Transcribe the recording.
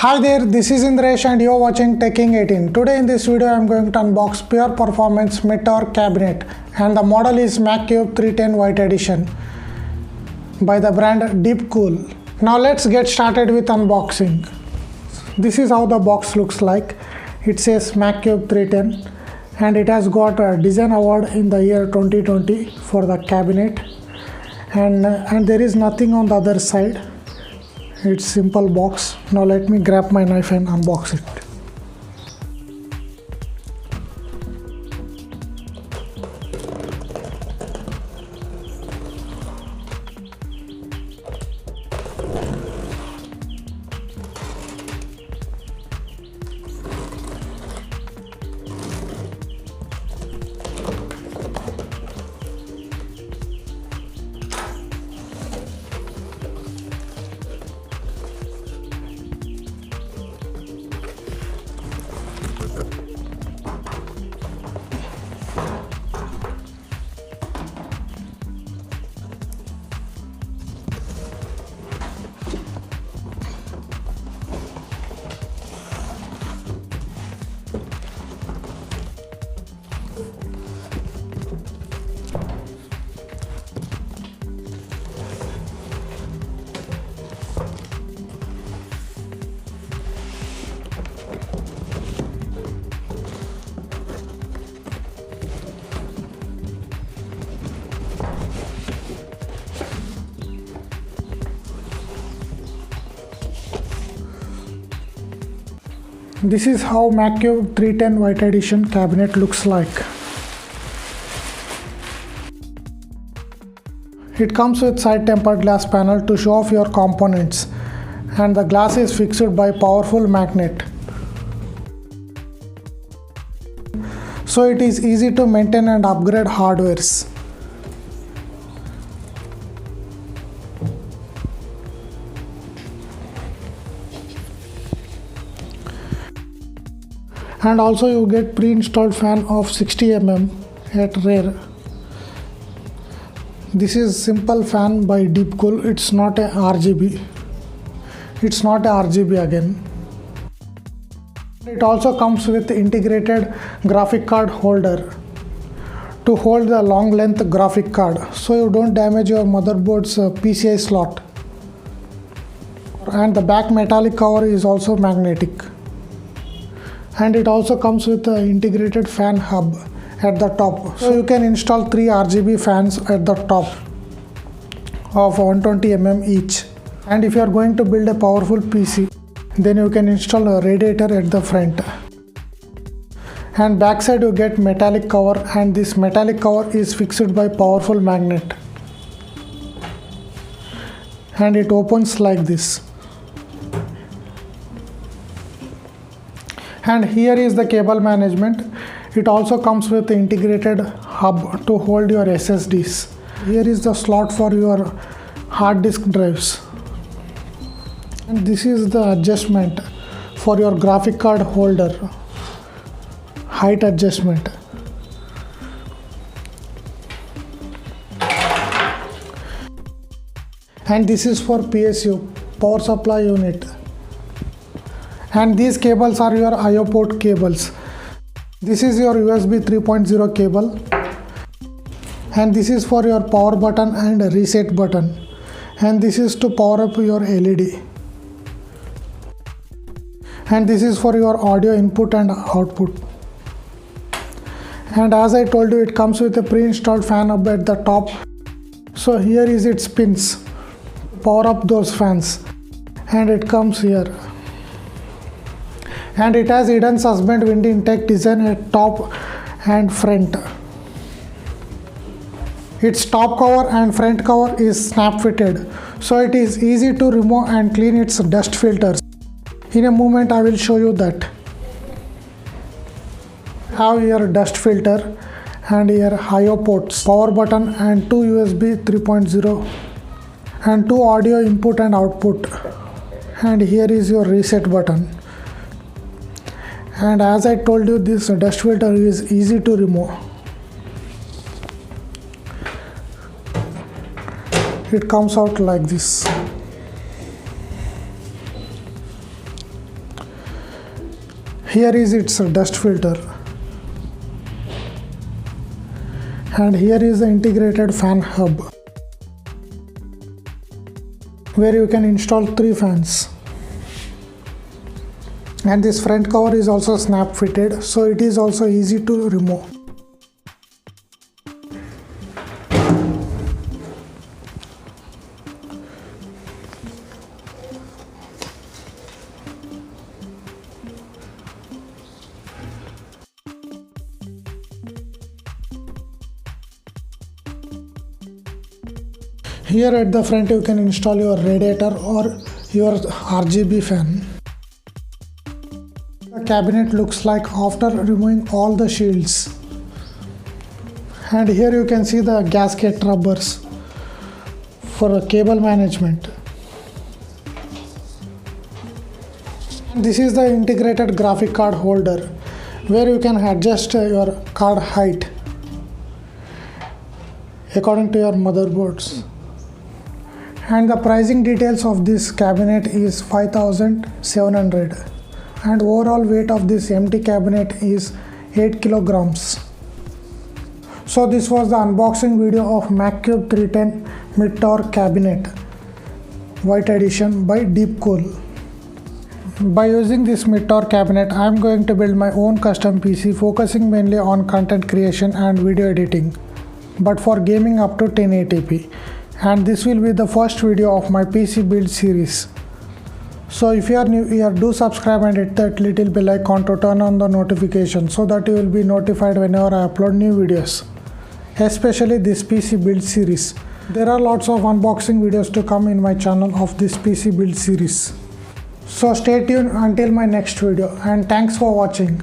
Hi there, this is INDRESH and you are watching techking18. Today in this video I am going to unbox Pure Performance Meteor cabinet and the model is Macube 310 White Edition by the brand DeepCooL. Now let's get started with unboxing. This is how the box looks like. It says Macube 310 and it has got a design award in the year 2020 for the cabinet and there is nothing on the other side. It's simple box. Now let me grab my knife and unbox it. This is how Macube 310 White Edition cabinet looks like. It comes with side tempered glass panel to show off your components, and the glass is fixed by powerful magnet. So it is easy to maintain and upgrade hardwares. And also you get pre-installed fan of 60 mm at rear. This is simple fan by DeepCooL. It's not a RGB. It's not a RGB again. It also comes with integrated graphic card holder to hold the long length graphic card so you don't damage your motherboard's PCI slot. And the back metallic cover is also magnetic. And it also comes with an integrated fan hub at the top. So you can install 3 RGB fans at the top of 120 mm each. And if you are going to build a powerful PC, then you can install a radiator at the front. And backside you get metallic cover, and this metallic cover is fixed by powerful magnet. And it opens like this. And here is the cable management. It also comes with the integrated hub to hold your SSDs. Here is the slot for your hard disk drives. And this is the adjustment for your graphic card holder, height adjustment. And this is for PSU, power supply unit. And these cables are your I/O port cables. This is your USB 3.0 cable, and this is for your power button and reset button, and this is to power up your LED, and this is for your audio input and output. And as I told you, it comes with a pre-installed fan hub at the top. So here is its pins, power up those fans, and it comes here. And it has hidden suspend wind intake design at top and front. Its top cover and front cover is snap fitted, so it is easy to remove and clean its dust filters. In a moment I will show you that. Have your dust filter and your I/O ports, power button and 2 USB 3.0 and 2 audio input and output. And here is your reset button. And as I told you, this dust filter is easy to remove. It comes out like this. Here is its dust filter, and here is the integrated fan hub, where you can install 3 fans. And this front cover is also snap fitted, so it is also easy to remove. Here at the front you can install your radiator or your RGB fan. The cabinet looks like after removing all the shields. And here you can see the gasket rubbers for cable management. This is the integrated graphic card holder, where you can adjust your card height according to your motherboards. And the pricing details of this cabinet is 5700, and overall weight of this empty cabinet is 8 kilograms. So this was the unboxing video of Macube 310 mid-tower cabinet white edition by DeepCooL. By using this mid-tower cabinet, I am going to build my own custom PC focusing mainly on content creation and video editing, but for gaming up to 1080p. And this will be the first video of my PC build series. So if you are new here, do subscribe and hit that little bell icon to turn on the notification so that you will be notified whenever I upload new videos, especially this PC build series. There are lots of unboxing videos to come in my channel of this PC build series. So stay tuned until my next video, and thanks for watching.